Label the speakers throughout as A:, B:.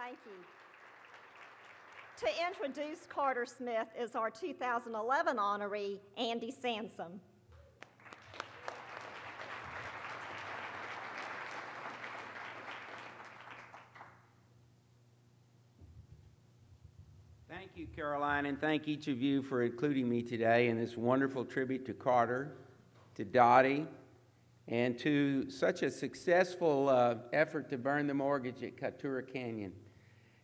A: Thank you. To introduce Carter Smith is our 2011 honoree, Andy Sansom.
B: Thank you, Caroline, and thank each of you for including me today in this wonderful tribute to Carter, to Dottie, and to such a successful effort to burn the mortgage at Katura Canyon.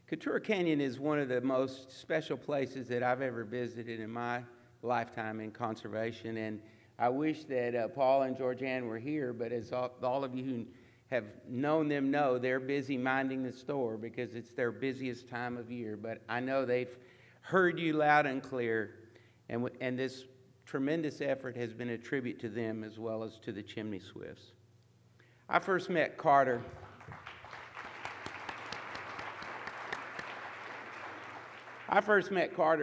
B: Katura Canyon is one of the most special places that I've ever visited in my lifetime in conservation, and I wish that Paul and Georgianne were here, but as all of you who have known them know, they're busy minding the store because it's their busiest time of year. But I know they've heard you loud and clear, and this tremendous effort has been a tribute to them as well as to the Chimney Swifts. I first met Carter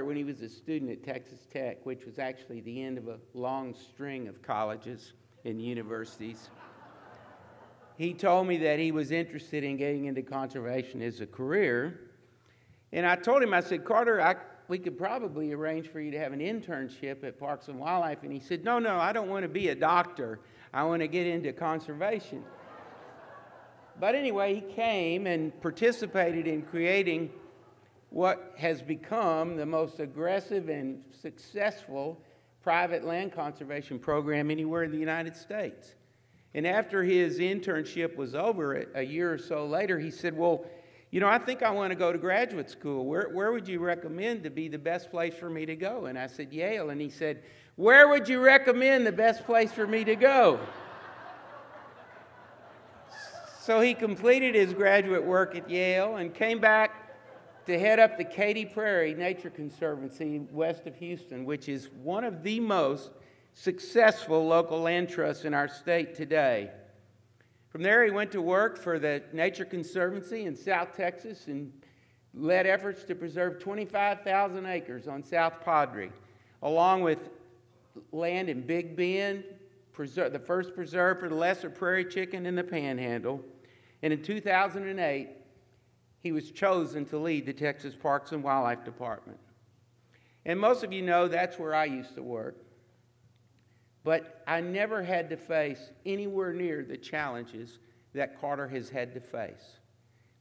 B: when he was a student at Texas Tech, which was actually the end of a long string of colleges and universities. He told me that he was interested in getting into conservation as a career. And I told him, I said, Carter, we could probably arrange for you to have an internship at Parks and Wildlife. And he said, no, I don't want to be a doctor. I want to get into conservation. But anyway, he came and participated in creating what has become the most aggressive and successful private land conservation program anywhere in the United States. And after his internship was over, a year or so later, he said, well, you know, I think I want to go to graduate school. Where would you recommend to be the best place for me to go? And I said, Yale. And he said, where would you recommend the best place for me to go? So he completed his graduate work at Yale and came back to head up the Katy Prairie Nature Conservancy west of Houston, which is one of the most successful local land trusts in our state today. From there, he went to work for the Nature Conservancy in South Texas and led efforts to preserve 25,000 acres on South Padre, along with land in Big Bend, the first preserve for the lesser prairie chicken in the Panhandle. And in 2008, he was chosen to lead the Texas Parks and Wildlife Department. And most of you know that's where I used to work. But I never had to face anywhere near the challenges that Carter has had to face.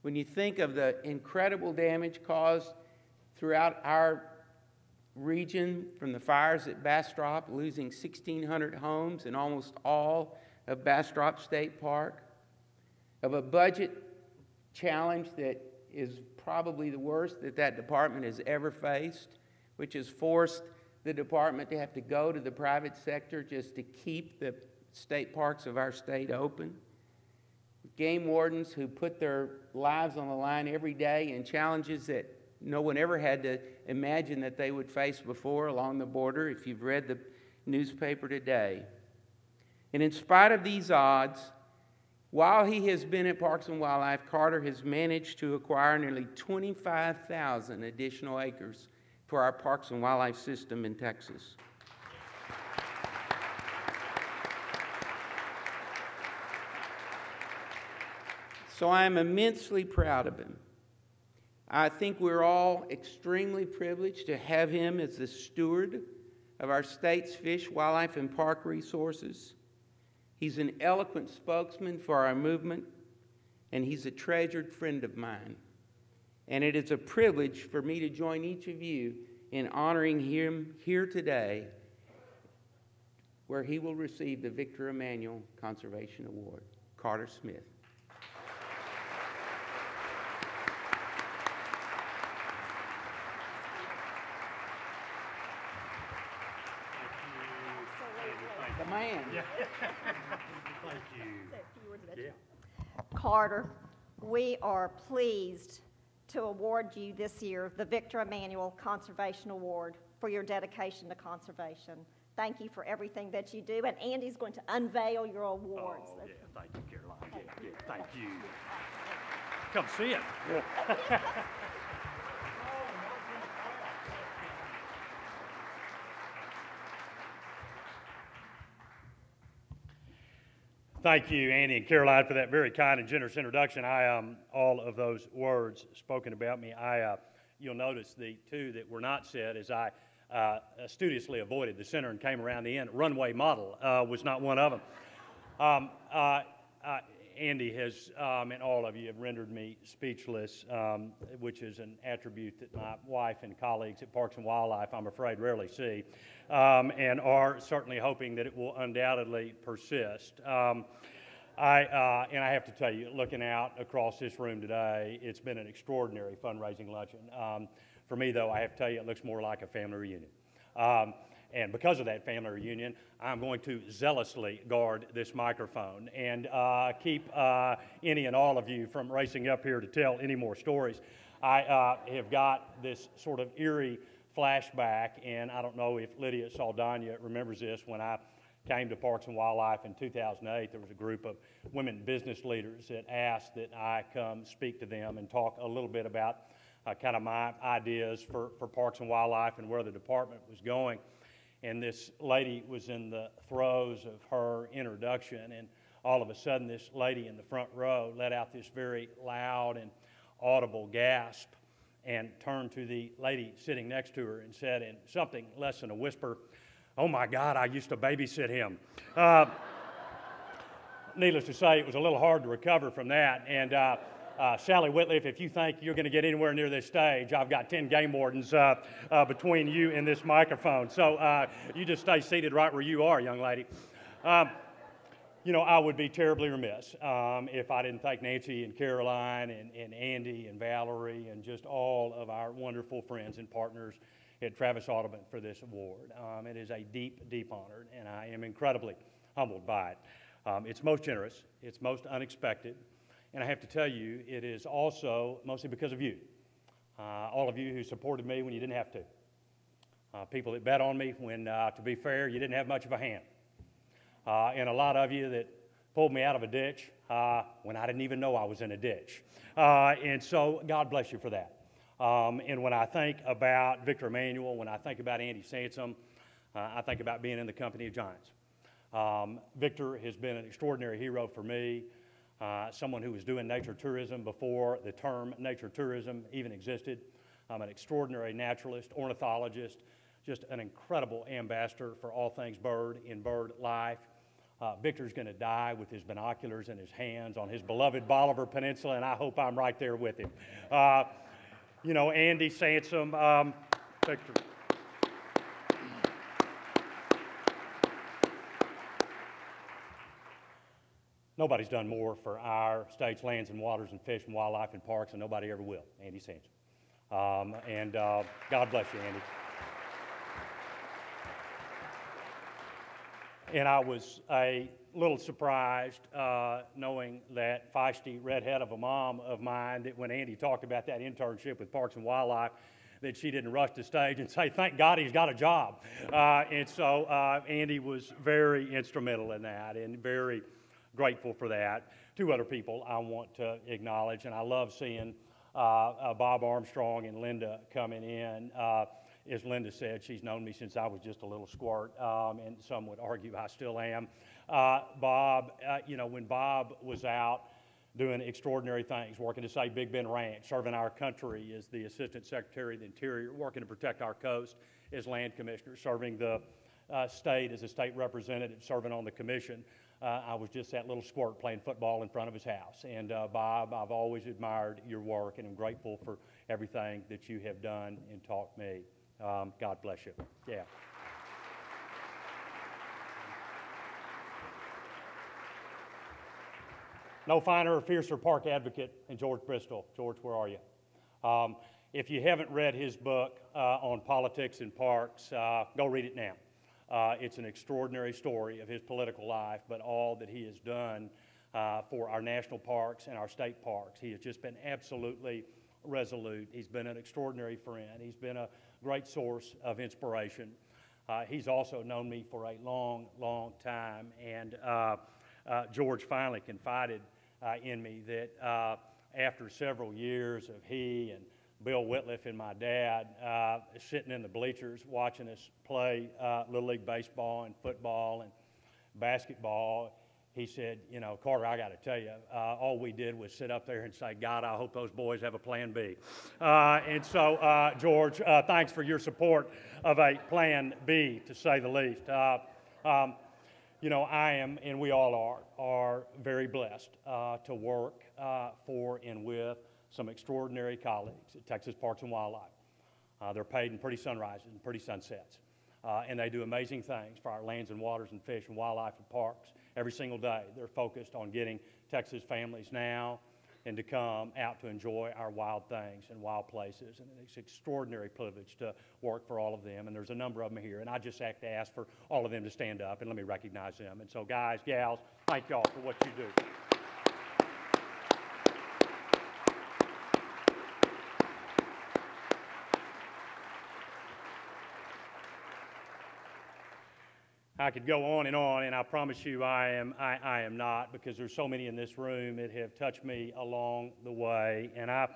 B: When you think of the incredible damage caused throughout our region from the fires at Bastrop, losing 1,600 homes and almost all of Bastrop State Park, of a budget challenge that is probably the worst that department has ever faced, which has forced the department to have to go to the private sector just to keep the state parks of our state open. Game wardens who put their lives on the line every day in challenges that no one ever had to imagine that they would face before along the border, if you've read the newspaper today. And in spite of these odds, while he has been at Parks and Wildlife, Carter has managed to acquire nearly 25,000 additional acres for our Parks and Wildlife system in Texas. So I am immensely proud of him. I think we're all extremely privileged to have him as the steward of our state's fish, wildlife, and park resources. He's an eloquent spokesman for our movement, and he's a treasured friend of mine. And it is a privilege for me to join each of you in honoring him here today, where he will receive the Victor Emanuel Conservation Award. Carter Smith. The man.
C: Yeah. Thank you. Yeah.
A: Carter, we are pleased to award you this year the Victor Emanuel Conservation Award for your dedication to conservation. Thank you for everything that you do, and Andy's going to unveil your awards.
C: Oh, yeah, thank you, Caroline. Yeah, thank you. Come see it. Thank you, Andy and Caroline, for that very kind and generous introduction. All of those words spoken about me, you'll notice the two that were not said as I studiously avoided the center and came around the end. Runway model was not one of them. Andy has, and all of you have rendered me speechless, which is an attribute that my wife and colleagues at Parks and Wildlife, I'm afraid, rarely see, and are certainly hoping that it will undoubtedly persist. And I have to tell you, looking out across this room today, it's been an extraordinary fundraising luncheon. For me, though, I have to tell you, it looks more like a family reunion. And because of that family reunion, I'm going to zealously guard this microphone and keep any and all of you from racing up here to tell any more stories. I have got this sort of eerie flashback, and I don't know if Lydia Saldana remembers this. When I came to Parks and Wildlife in 2008, there was a group of women business leaders that asked that I come speak to them and talk a little bit about kind of my ideas for Parks and Wildlife and where the department was going. And this lady was in the throes of her introduction, and all of a sudden this lady in the front row let out this very loud and audible gasp and turned to the lady sitting next to her and said in something less than a whisper, "Oh my God, I used to babysit him." Needless to say, it was a little hard to recover from that. And Sally Whitliff, if you think you're going to get anywhere near this stage, I've got 10 game wardens between you and this microphone. So you just stay seated right where you are, young lady. You know, I would be terribly remiss if I didn't thank Nancy and Caroline and Andy and Valerie and just all of our wonderful friends and partners at Travis Audubon for this award. It is a deep, deep honor, and I am incredibly humbled by it. It's most generous. It's most unexpected. And I have to tell you, it is also mostly because of you. All of you who supported me when you didn't have to. People that bet on me when, to be fair, you didn't have much of a hand. And a lot of you that pulled me out of a ditch when I didn't even know I was in a ditch. And so God bless you for that. And when I think about Victor Emanuel, when I think about Andy Sansom, I think about being in the company of giants. Victor has been an extraordinary hero for me. Someone who was doing nature tourism before the term nature tourism even existed. I'm an extraordinary naturalist, ornithologist, just an incredible ambassador for all things bird in bird life. Victor's going to die with his binoculars in his hands on his beloved Bolivar Peninsula, and I hope I'm right there with him. You know, Andy Sansom, Victor. Nobody's done more for our state's lands and waters and fish and wildlife and parks, and nobody ever will. Andy Sansom. God bless you, Andy. And I was a little surprised knowing that feisty redhead of a mom of mine, that when Andy talked about that internship with Parks and Wildlife, that she didn't rush to stage and say, "Thank God he's got a job." And so Andy was very instrumental in that and very grateful for that. Two other people I want to acknowledge, and I love seeing Bob Armstrong and Linda coming in. As Linda said, she's known me since I was just a little squirt, and some would argue I still am. Bob, you know, when Bob was out doing extraordinary things, working to save Big Bend Ranch, serving our country as the Assistant Secretary of the Interior, working to protect our coast as Land Commissioner, serving the state as a state representative, serving on the commission, I was just that little squirt playing football in front of his house. And Bob, I've always admired your work, and I'm grateful for everything that you have done and taught me. God bless you. Yeah. No finer or fiercer park advocate than George Bristol. George, where are you? If you haven't read his book on politics and parks, go read it now. It's an extraordinary story of his political life, but all that he has done for our national parks and our state parks. He has just been absolutely resolute. He's been an extraordinary friend. He's been a great source of inspiration. He's also known me for a long, long time, and George finally confided in me that after several years of he and Bill Whitliff and my dad sitting in the bleachers watching us play Little League baseball and football and basketball, he said, you know, Carter, I got to tell you, all we did was sit up there and say, God, I hope those boys have a plan B. And so, George, thanks for your support of a plan B, to say the least. You know, I am, and we all are very blessed to work for and with some extraordinary colleagues at Texas Parks and Wildlife. They're paid in pretty sunrises and pretty sunsets. And they do amazing things for our lands and waters and fish and wildlife and parks every single day. They're focused on getting Texas families now and to come out to enjoy our wild things and wild places. And it's an extraordinary privilege to work for all of them. And there's a number of them here. And I just have to ask for all of them to stand up and let me recognize them. And so, guys, gals, thank y'all for what you do. I could go on, and I promise you I am not, because there's so many in this room that have touched me along the way. And I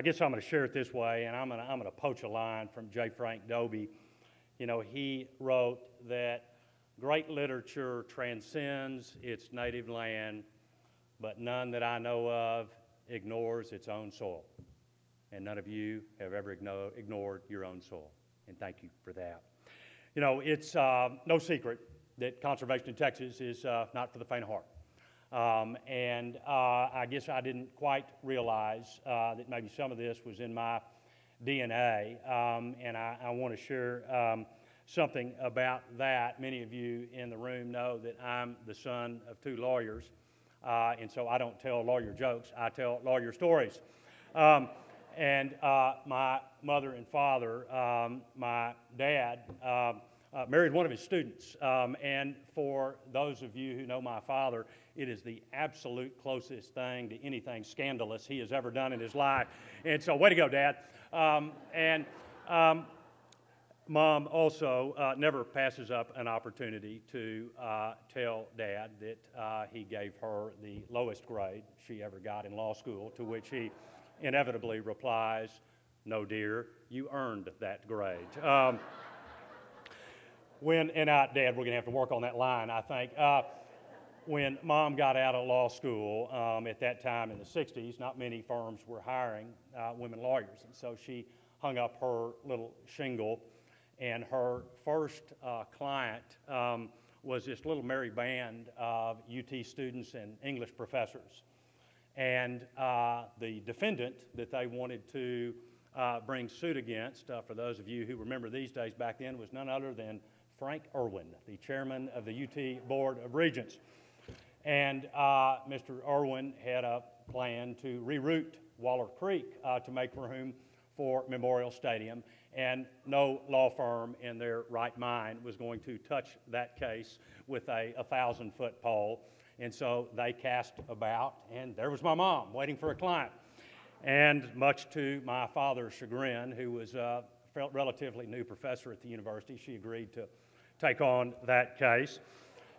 C: guess I'm going to share it this way, and I'm going to poach a line from J. Frank Dobie. You know, he wrote that great literature transcends its native land, but none that I know of ignores its own soil. And none of you have ever ignored your own soil. And thank you for that. You know, it's no secret that conservation in Texas is not for the faint of heart. And I guess I didn't quite realize that maybe some of this was in my DNA. And I want to share something about that. Many of you in the room know that I'm the son of two lawyers. And so I don't tell lawyer jokes, I tell lawyer stories. And my mother and father, my dad, married one of his students. And for those of you who know my father, it is the absolute closest thing to anything scandalous he has ever done in his life. And so, way to go, Dad. Mom also never passes up an opportunity to tell Dad that he gave her the lowest grade she ever got in law school, to which he inevitably replies, "No, dear, you earned that grade." Dad, we're going to have to work on that line, I think. When Mom got out of law school at that time in the 60s, not many firms were hiring women lawyers. And so she hung up her little shingle, and her first client was this little merry band of UT students and English professors. And the defendant that they wanted to bring suit against, for those of you who remember these days back then, was none other than Frank Irwin, the chairman of the UT Board of Regents. And Mr. Irwin had a plan to reroute Waller Creek to make room for Memorial Stadium, and no law firm in their right mind was going to touch that case with a 1,000-foot pole. And so they cast about, and there was my mom waiting for a client. And much to my father's chagrin, who was a relatively new professor at the university, she agreed to take on that case.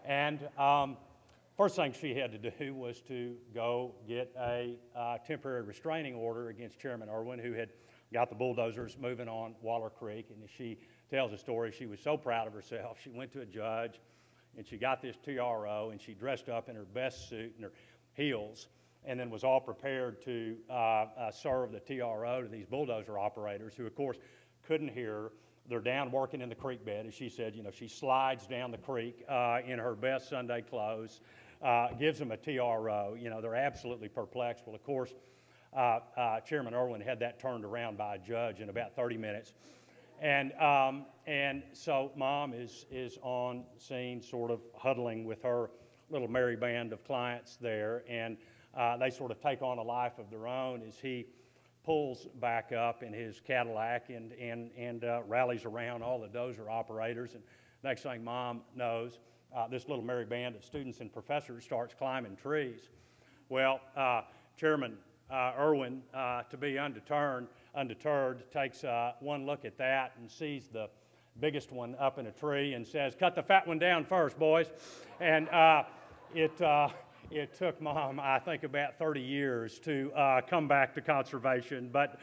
C: And first thing she had to do was to go get a temporary restraining order against Chairman Irwin, who had got the bulldozers moving on Waller Creek. And as she tells the story, she was so proud of herself. She went to a judge, and she got this TRO, and she dressed up in her best suit and her heels, and then was all prepared to serve the TRO to these bulldozer operators, who, of course, couldn't hear her. They're down working in the creek bed. As she said, you know, she slides down the creek in her best Sunday clothes, gives them a TRO. You know, they're absolutely perplexed. Well, of course, Chairman Irwin had that turned around by a judge in about 30 minutes. And so Mom is on scene, sort of huddling with her little merry band of clients there, and they sort of take on a life of their own as he pulls back up in his Cadillac and rallies around all the dozer operators. And next thing Mom knows, this little merry band of students and professors starts climbing trees. Well, Chairman Irwin, to be undeterred, takes one look at that and sees the biggest one up in a tree and says, "Cut the fat one down first, boys." And it took Mom, I think, about 30 years to come back to conservation, but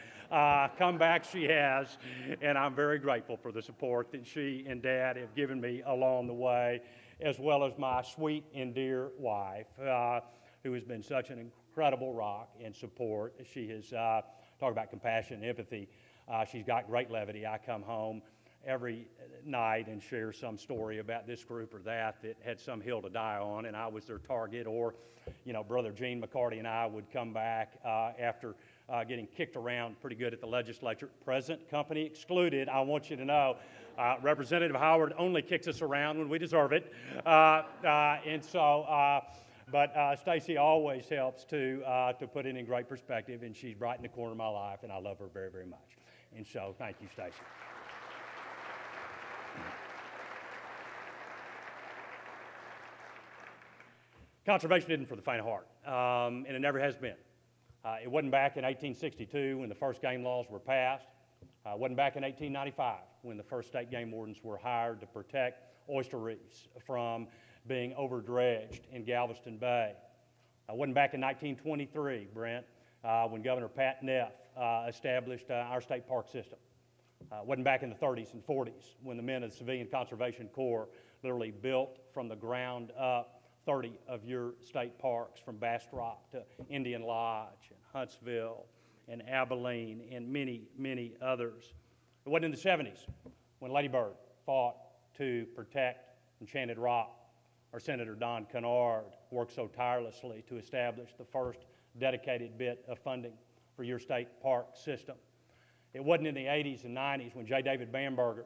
C: come back she has, and I'm very grateful for the support that she and Dad have given me along the way. as well as my sweet and dear wife, who has been such an incredible rock and support. She has, talk about compassion and empathy, she's got great levity. I come home every night and share some story about this group or that had some hill to die on, and I was their target. Or, Brother Gene McCarty and I would come back after getting kicked around pretty good at the legislature. Present company excluded, I want you to know. Representative Howard only kicks us around when we deserve it. But Stacy always helps to put it in great perspective, and she's right in the corner of my life, and I love her very, very much. And so thank you, Stacy. Conservation isn't for the faint of heart, and it never has been. It wasn't back in 1862 when the first game laws were passed. It wasn't back in 1895 when the first state game wardens were hired to protect oyster reefs from being overdredged in Galveston Bay. It wasn't back in 1923, Brent, when Governor Pat Neff established our state park system. It wasn't back in the 30s and 40s when the men of the Civilian Conservation Corps literally built from the ground up 30 of your state parks, from Bastrop to Indian Lodge and Huntsville and Abilene and many, many others. It wasn't in the 70s when Lady Bird fought to protect Enchanted Rock, or Senator Don Kennard worked so tirelessly to establish the first dedicated bit of funding for your state park system. It wasn't in the 80s and 90s when J. David Bamberger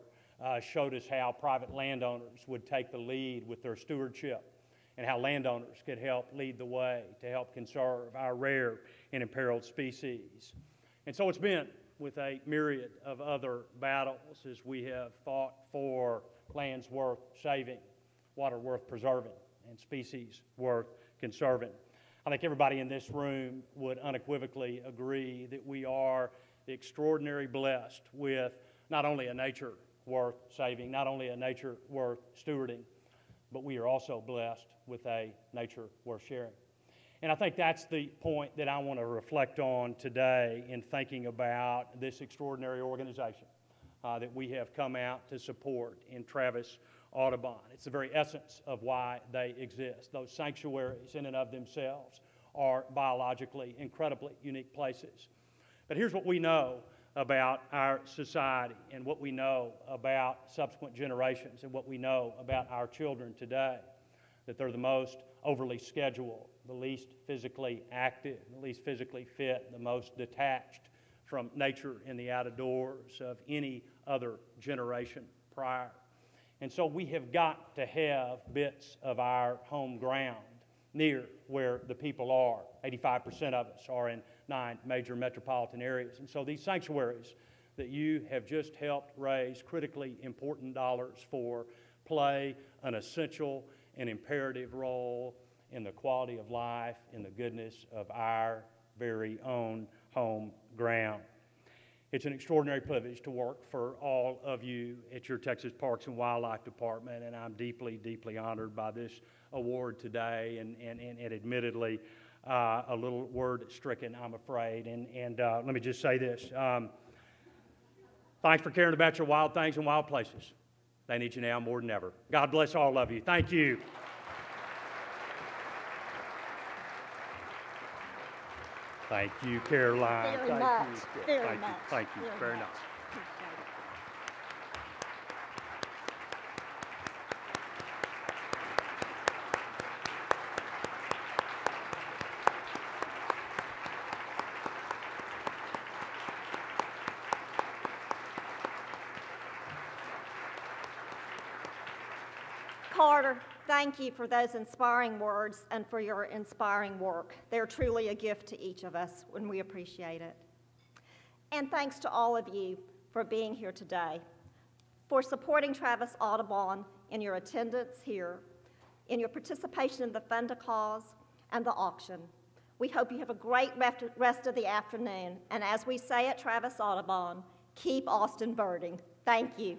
C: showed us how private landowners would take the lead with their stewardship, and how landowners could help lead the way to help conserve our rare and imperiled species. And so it's been with a myriad of other battles as we have fought for lands worth saving, water worth preserving, and species worth conserving. I think everybody in this room would unequivocally agree that we are extraordinarily blessed with not only a nature worth saving, not only a nature worth stewarding, but we are also blessed with a nature worth sharing. And I think that's the point that I want to reflect on today in thinking about this extraordinary organization that we have come out to support in Travis Audubon. It's the very essence of why they exist. Those sanctuaries in and of themselves are biologically incredibly unique places. But here's what we know about our society, and what we know about subsequent generations, and what we know about our children today, that they're the most overly scheduled, the least physically active, the least physically fit, the most detached from nature and the outdoors of any other generation prior. And so we have got to have bits of our home ground near where the people are. 85% of us are in 9 major metropolitan areas. And so these sanctuaries that you have just helped raise critically important dollars for play an essential and imperative role in the quality of life, in the goodness of our very own home ground. It's an extraordinary privilege to work for all of you at your Texas Parks and Wildlife Department, and I'm deeply, deeply honored by this award today, and admittedly a little word-stricken, I'm afraid. And let me just say this. Thanks for caring about your wild things and wild places. They need you now more than ever. God bless all of you. Thank you. Thank you, Caroline.
A: Very much. Very much.
C: Thank you. Very nice.
A: Carter, thank you for those inspiring words and for your inspiring work. They're truly a gift to each of us, and we appreciate it. And thanks to all of you for being here today, for supporting Travis Audubon in your attendance here, in your participation in the Fund a Cause and the auction. We hope you have a great rest of the afternoon, and as we say at Travis Audubon, keep Austin birding. Thank you.